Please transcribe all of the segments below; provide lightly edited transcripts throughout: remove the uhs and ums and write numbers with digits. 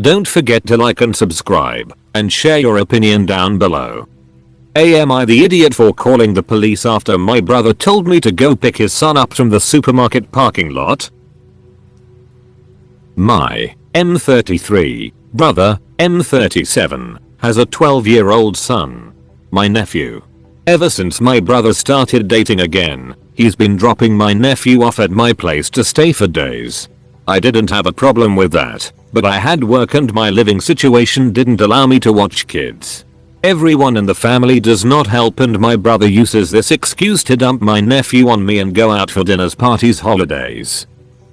Don't forget to like and subscribe, and share your opinion down below. Am I the idiot for calling the police after my brother told me to go pick his son up from the supermarket parking lot? My M33 brother, M37, has a 12-year-old son. My nephew. Ever since my brother started dating again, he's been dropping my nephew off at my place to stay for days. I didn't have a problem with that, but I had work and my living situation didn't allow me to watch kids. Everyone in the family does not help and my brother uses this excuse to dump my nephew on me and go out for dinners, parties, holidays.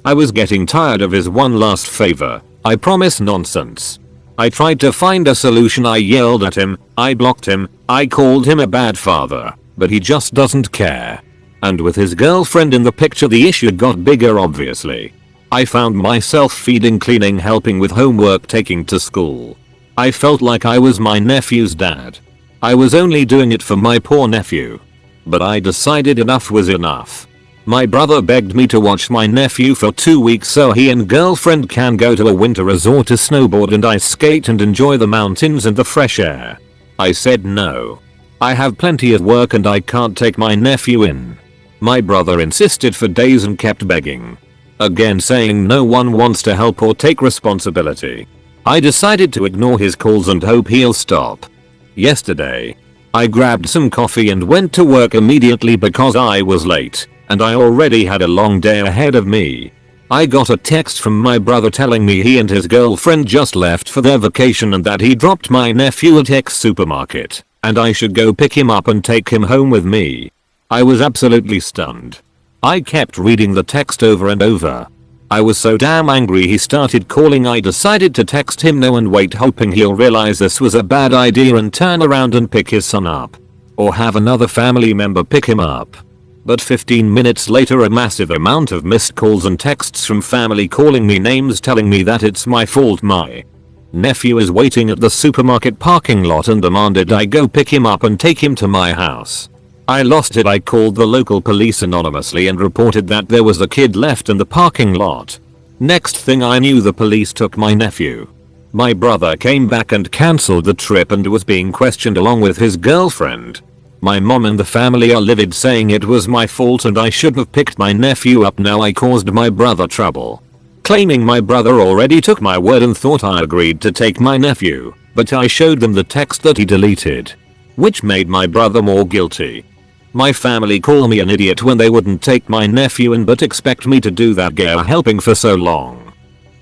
I was getting tired of his one last favor, I promise nonsense. I tried to find a solution. I yelled at him, I blocked him, I called him a bad father, but he just doesn't care. And with his girlfriend in the picture the issue got bigger obviously. I found myself feeding, cleaning, helping with homework, taking to school. I felt like I was my nephew's dad. I was only doing it for my poor nephew. But I decided enough was enough. My brother begged me to watch my nephew for 2 weeks so he and girlfriend can go to a winter resort to snowboard and ice skate and enjoy the mountains and the fresh air. I said no. I have plenty of work and I can't take my nephew in. My brother insisted for days and kept begging. Again saying no one wants to help or take responsibility. I decided to ignore his calls and hope he'll stop. Yesterday, I grabbed some coffee and went to work immediately because I was late, and I already had a long day ahead of me. I got a text from my brother telling me he and his girlfriend just left for their vacation and that he dropped my nephew at X supermarket, and I should go pick him up and take him home with me. I was absolutely stunned. I kept reading the text over and over. I was so damn angry he started calling. I decided to text him no and wait, hoping he'll realize this was a bad idea and turn around and pick his son up. Or have another family member pick him up. But 15 minutes later a massive amount of missed calls and texts from family calling me names telling me that it's my fault. My nephew is waiting at the supermarket parking lot and demanded I go pick him up and take him to my house. I lost it. I called the local police anonymously and reported that there was a kid left in the parking lot. Next thing I knew the police took my nephew. My brother came back and cancelled the trip and was being questioned along with his girlfriend. My mom and the family are livid, saying it was my fault and I should have picked my nephew up. Now I caused my brother trouble. Claiming my brother already took my word and thought I agreed to take my nephew, but I showed them the text that he deleted, which made my brother more guilty. My family call me an idiot when they wouldn't take my nephew in but expect me to do that girl helping for so long.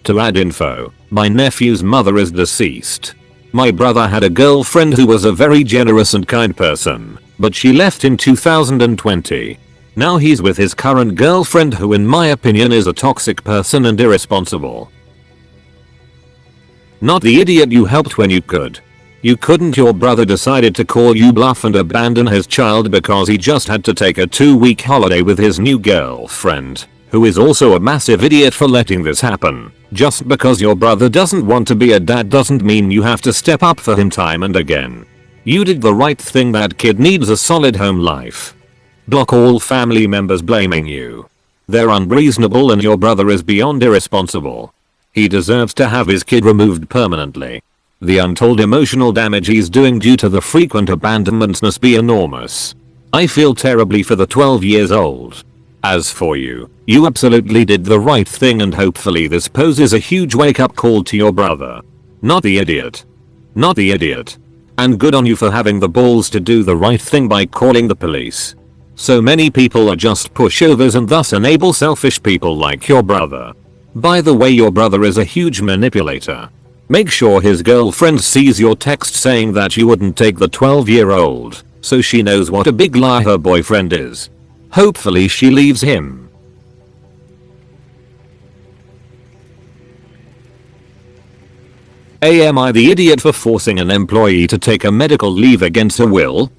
To add info, my nephew's mother is deceased. My brother had a girlfriend who was a very generous and kind person, but she left in 2020. Now he's with his current girlfriend who in my opinion is a toxic person and irresponsible. Not the idiot you helped when you could. You couldn't. Your brother decided to call you bluff and abandon his child because he just had to take a 2-week holiday with his new girlfriend, who is also a massive idiot for letting this happen. Just because your brother doesn't want to be a dad doesn't mean you have to step up for him time and again. You did the right thing. That kid needs a solid home life. Block all family members blaming you. They're unreasonable and your brother is beyond irresponsible. He deserves to have his kid removed permanently. The untold emotional damage he's doing due to the frequent abandonments must be enormous. I feel terribly for the 12 years old. As for you, you absolutely did the right thing and hopefully this poses a huge wake-up call to your brother. Not the idiot. Not the idiot. And good on you for having the balls to do the right thing by calling the police. So many people are just pushovers and thus enable selfish people like your brother. By the way, your brother is a huge manipulator. Make sure his girlfriend sees your text saying that you wouldn't take the 12-year-old, so she knows what a big liar her boyfriend is. Hopefully she leaves him. Am I the idiot for forcing an employee to take a medical leave against her will?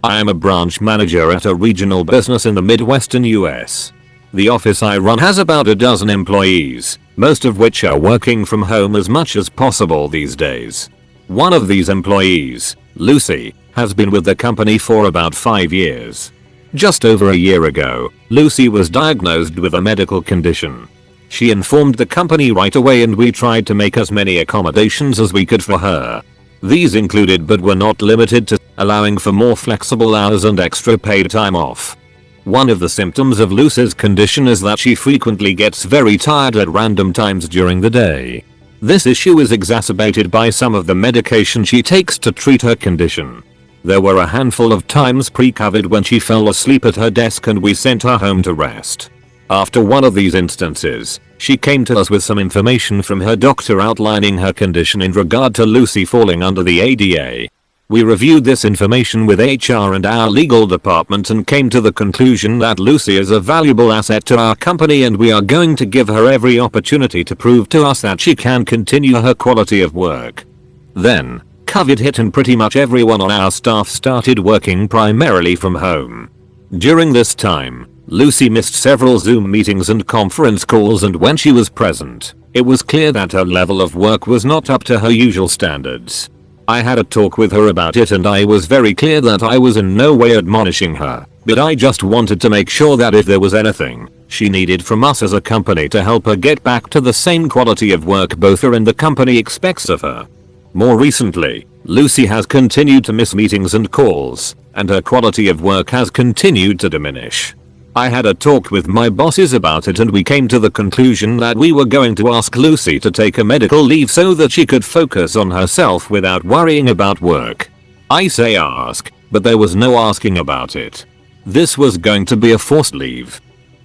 I am a branch manager at a regional business in the Midwestern US. The office I run has about a dozen employees, most of which are working from home as much as possible these days. One of these employees, Lucy, has been with the company for about 5 years. Just over a year ago, Lucy was diagnosed with a medical condition. She informed the company right away and we tried to make as many accommodations as we could for her. These included but were not limited to allowing for more flexible hours and extra paid time off. One of the symptoms of Lucy's condition is that she frequently gets very tired at random times during the day. This issue is exacerbated by some of the medication she takes to treat her condition. There were a handful of times pre-COVID when she fell asleep at her desk and we sent her home to rest. After one of these instances, she came to us with some information from her doctor outlining her condition in regard to Lucy falling under the ADA. We reviewed this information with HR and our legal department and came to the conclusion that Lucy is a valuable asset to our company and we are going to give her every opportunity to prove to us that she can continue her quality of work. Then, COVID hit and pretty much everyone on our staff started working primarily from home. During this time, Lucy missed several Zoom meetings and conference calls, and when she was present, it was clear that her level of work was not up to her usual standards. I had a talk with her about it and I was very clear that I was in no way admonishing her, but I just wanted to make sure that if there was anything she needed from us as a company to help her get back to the same quality of work both her and the company expects of her. More recently, Lucy has continued to miss meetings and calls, and her quality of work has continued to diminish. I had a talk with my bosses about it and we came to the conclusion that we were going to ask Lucy to take a medical leave so that she could focus on herself without worrying about work. I say ask, but there was no asking about it. This was going to be a forced leave.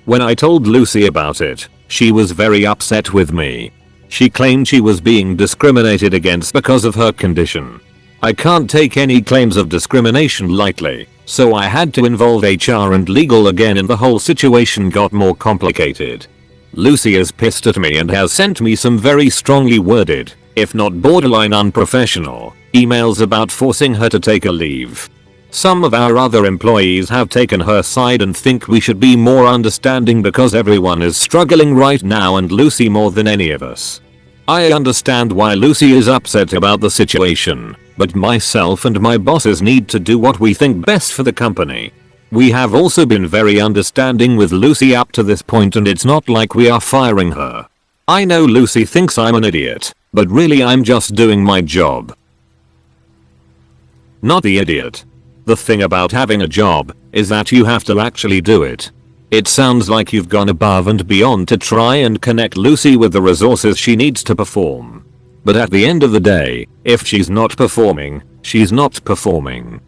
When I told Lucy about it, she was very upset with me. She claimed she was being discriminated against because of her condition. I can't take any claims of discrimination lightly, so I had to involve HR and legal again and the whole situation got more complicated. Lucy is pissed at me and has sent me some very strongly worded, if not borderline unprofessional, emails about forcing her to take a leave. Some of our other employees have taken her side and think we should be more understanding because everyone is struggling right now and Lucy more than any of us. I understand why Lucy is upset about the situation, but myself and my bosses need to do what we think best for the company. We have also been very understanding with Lucy up to this point and it's not like we are firing her. I know Lucy thinks I'm an idiot, but really I'm just doing my job. Not the idiot. The thing about having a job is that you have to actually do it. It sounds like you've gone above and beyond to try and connect Lucy with the resources she needs to perform. But at the end of the day, if she's not performing, she's not performing.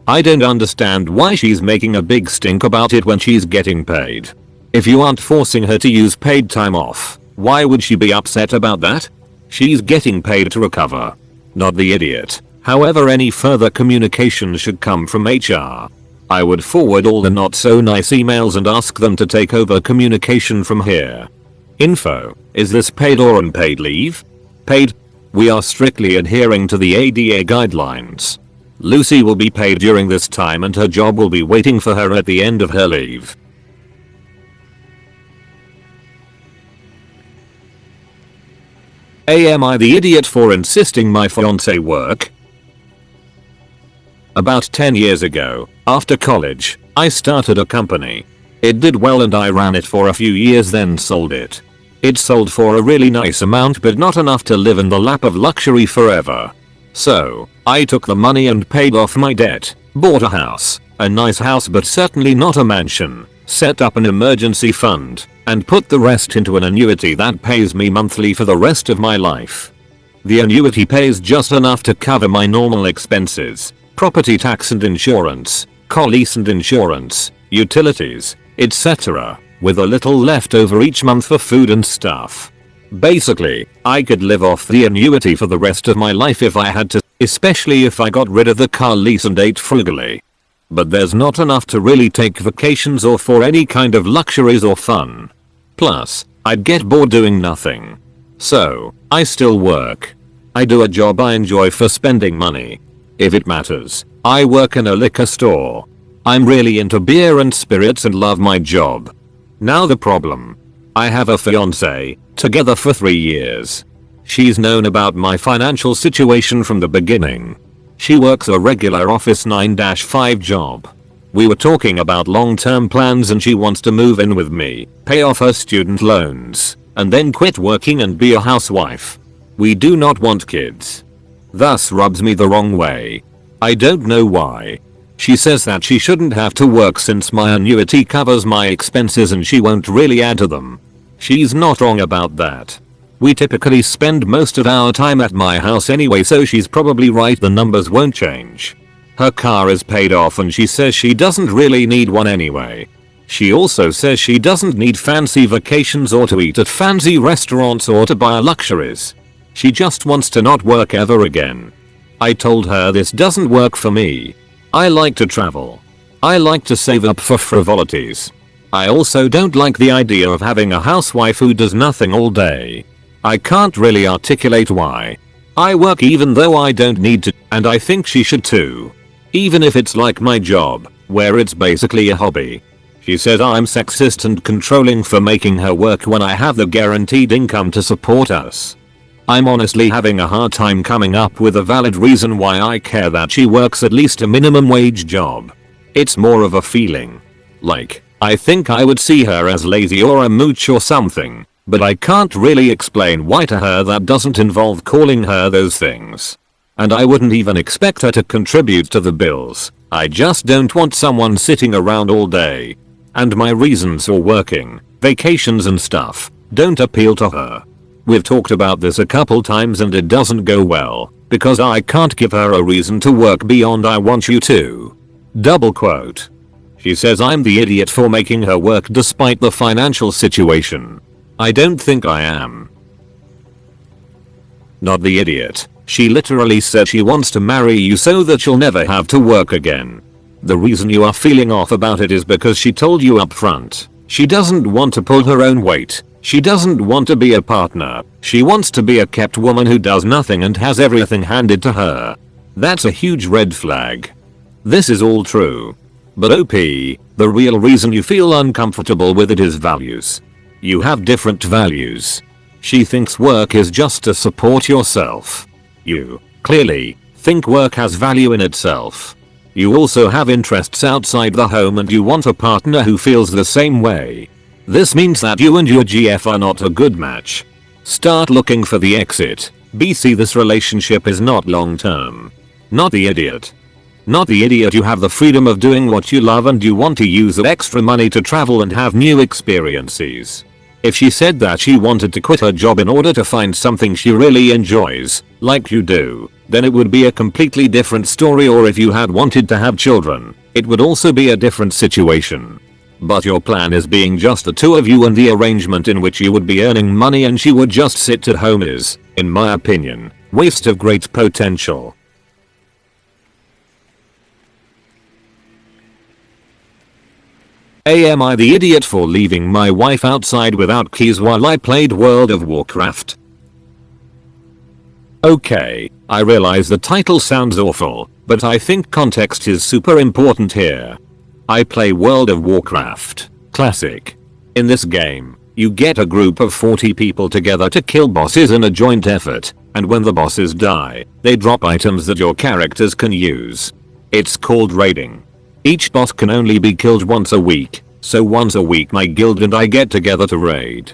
I don't understand why she's making a big stink about it when she's getting paid. If you aren't forcing her to use paid time off, why would she be upset about that? She's getting paid to recover. Not the idiot. However, any further communication should come from HR. I would forward all the not so nice emails and ask them to take over communication from here. Info: is this paid or unpaid leave? Paid. We are strictly adhering to the ADA guidelines. Lucy will be paid during this time and her job will be waiting for her at the end of her leave. Am I the idiot for insisting my fiance work? About 10 years ago, after college, I started a company. It did well and I ran it for a few years then sold it. It sold for a really nice amount but not enough to live in the lap of luxury forever. So, I took the money and paid off my debt, bought a house, a nice house but certainly not a mansion, set up an emergency fund, and put the rest into an annuity that pays me monthly for the rest of my life. The annuity pays just enough to cover my normal expenses. Property tax and insurance, car lease and insurance, utilities, etc., with a little left over each month for food and stuff. Basically, I could live off the annuity for the rest of my life if I had to, especially if I got rid of the car lease and ate frugally. But there's not enough to really take vacations or for any kind of luxuries or fun. Plus, I'd get bored doing nothing. So, I still work. I do a job I enjoy for spending money. If it matters, I work in a liquor store. I'm really into beer and spirits and love my job. Now the problem. I have a fiance, together for 3 years. She's known about my financial situation from the beginning. She works a regular office 9-5 job. We were talking about long-term plans and she wants to move in with me, pay off her student loans, and then quit working and be a housewife. We do not want kids. Thus rubs me the wrong way. I don't know why. She says that she shouldn't have to work since my annuity covers my expenses and she won't really add to them. She's not wrong about that. We typically spend most of our time at my house anyway, so she's probably right, the numbers won't change. Her car is paid off and she says she doesn't really need one anyway. She also says she doesn't need fancy vacations or to eat at fancy restaurants or to buy luxuries. She just wants to not work ever again. I told her this doesn't work for me. I like to travel. I like to save up for frivolities. I also don't like the idea of having a housewife who does nothing all day. I can't really articulate why. I work even though I don't need to, and I think she should too. Even if it's like my job, where it's basically a hobby. She says I'm sexist and controlling for making her work when I have the guaranteed income to support us. I'm honestly having a hard time coming up with a valid reason why I care that she works at least a minimum wage job. It's more of a feeling. Like, I think I would see her as lazy or a mooch or something, but I can't really explain why to her that doesn't involve calling her those things. And I wouldn't even expect her to contribute to the bills. I just don't want someone sitting around all day. And my reasons for working, vacations and stuff, don't appeal to her. We've talked about this a couple times and it doesn't go well, because I can't give her a reason to work beyond "I want you to." Double quote. She says I'm the idiot for making her work despite the financial situation. I don't think I am. Not the idiot. She literally said she wants to marry you so that you'll never have to work again. The reason you are feeling off about it is because she told you up front. She doesn't want to pull her own weight. She doesn't want to be a partner. She wants to be a kept woman who does nothing and has everything handed to her. That's a huge red flag. This is all true. But OP, the real reason you feel uncomfortable with it is values. You have different values. She thinks work is just to support yourself. You, clearly, think work has value in itself. You also have interests outside the home and you want a partner who feels the same way. This means that you and your GF are not a good match. Start looking for the exit. BC, this relationship is not long term. Not the idiot. Not the idiot, you have the freedom of doing what you love and you want to use that extra money to travel and have new experiences. If she said that she wanted to quit her job in order to find something she really enjoys, like you do, then it would be a completely different story, or if you had wanted to have children, it would also be a different situation. But your plan is being just the two of you, and the arrangement in which you would be earning money and she would just sit at home is, in my opinion, waste of great potential. Am I the idiot for leaving my wife outside without keys while I played World of Warcraft? Okay, I realize the title sounds awful, but I think context is super important here. I play World of Warcraft Classic. In this game, you get a group of 40 people together to kill bosses in a joint effort, and when the bosses die, they drop items that your characters can use. It's called raiding. Each boss can only be killed once a week, so once a week my guild and I get together to raid.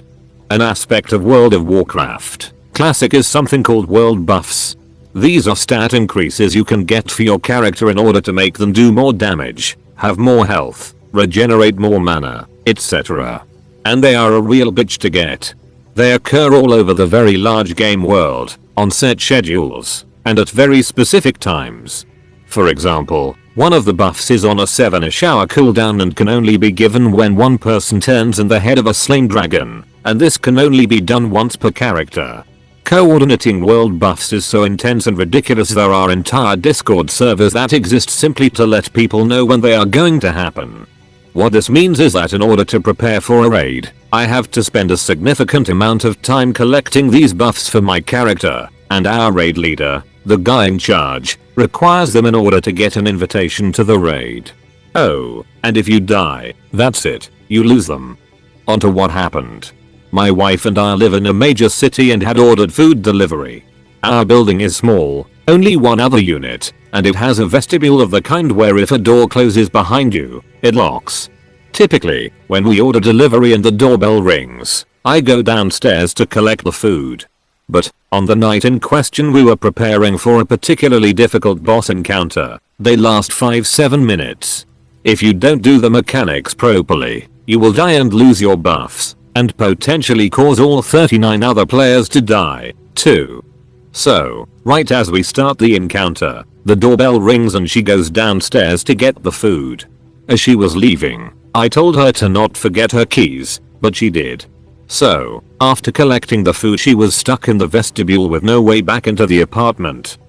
An aspect of World of Warcraft Classic is something called world buffs. These are stat increases you can get for your character in order to make them do more damage, have more health, regenerate more mana, etc. And they are a real bitch to get. They occur all over the very large game world, on set schedules, and at very specific times. For example, one of the buffs is on a 7-hour cooldown and can only be given when one person turns in the head of a slain dragon, and this can only be done once per character. Coordinating world buffs is so intense and ridiculous there are entire Discord servers that exist simply to let people know when they are going to happen. What this means is that in order to prepare for a raid, I have to spend a significant amount of time collecting these buffs for my character, and our raid leader, the guy in charge, requires them in order to get an invitation to the raid. Oh, and if you die, that's it, you lose them. Onto what happened. My wife and I live in a major city and had ordered food delivery. Our building is small, only one other unit, and it has a vestibule of the kind where if a door closes behind you, it locks. Typically, when we order delivery and the doorbell rings, I go downstairs to collect the food. But, on the night in question we were preparing for a particularly difficult boss encounter. They last 5-7 minutes. If you don't do the mechanics properly, you will die and lose your buffs, and potentially cause all 39 other players to die, too. So, right as we start the encounter, the doorbell rings and she goes downstairs to get the food. As she was leaving, I told her to not forget her keys, but she did. So, after collecting the food she was stuck in the vestibule with no way back into the apartment.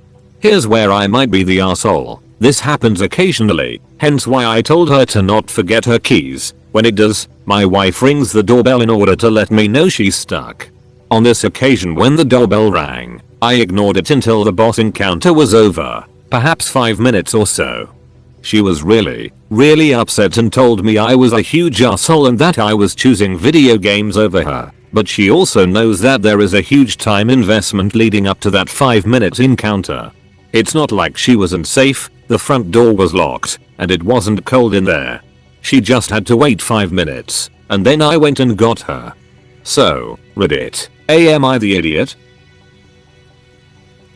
Here's where I might be the asshole. This happens occasionally, hence why I told her to not forget her keys. When it does, my wife rings the doorbell in order to let me know she's stuck. On this occasion when the doorbell rang, I ignored it until the boss encounter was over, perhaps 5 minutes or so. She was really upset and told me I was a huge asshole and that I was choosing video games over her, but she also knows that there is a huge time investment leading up to that 5-minute encounter. It's not like she wasn't safe, the front door was locked, and it wasn't cold in there. She just had to wait 5 minutes, and then I went and got her. So, Reddit, am I the idiot?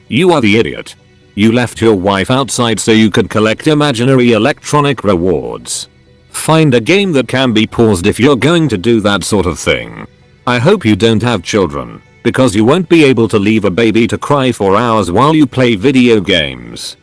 You are the idiot. You left your wife outside so you could collect imaginary electronic rewards. Find a game that can be paused if you're going to do that sort of thing. I hope you don't have children, because you won't be able to leave a baby to cry for hours while you play video games.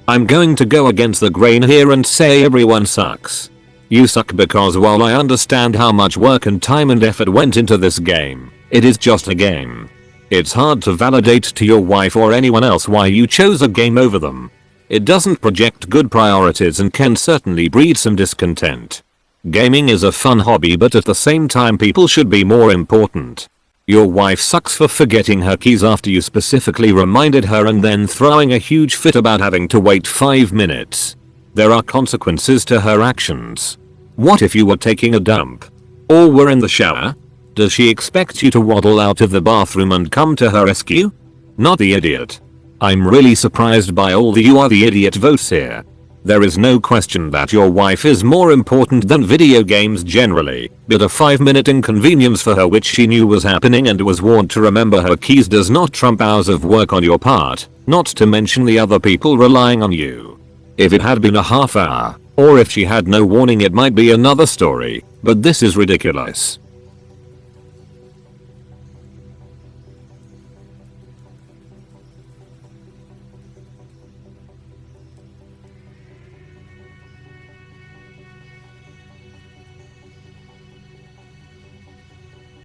I'm going to go against the grain here and say everyone sucks. You suck because while I understand how much work and time and effort went into this game, it is just a game. It's hard to validate to your wife or anyone else why you chose a game over them. It doesn't project good priorities and can certainly breed some discontent. Gaming is a fun hobby, but at the same time people should be more important. Your wife sucks for forgetting her keys after you specifically reminded her and then throwing a huge fit about having to wait 5 minutes. There are consequences to her actions. What if you were taking a dump? Or were in the shower? Does she expect you to waddle out of the bathroom and come to her rescue? Not the idiot. I'm really surprised by all the "you are the idiot" votes here. There is no question that your wife is more important than video games generally, but a 5-minute inconvenience for her which she knew was happening and was warned to remember her keys does not trump hours of work on your part, not to mention the other people relying on you. If it had been a half hour, or if she had no warning, it might be another story, but this is ridiculous.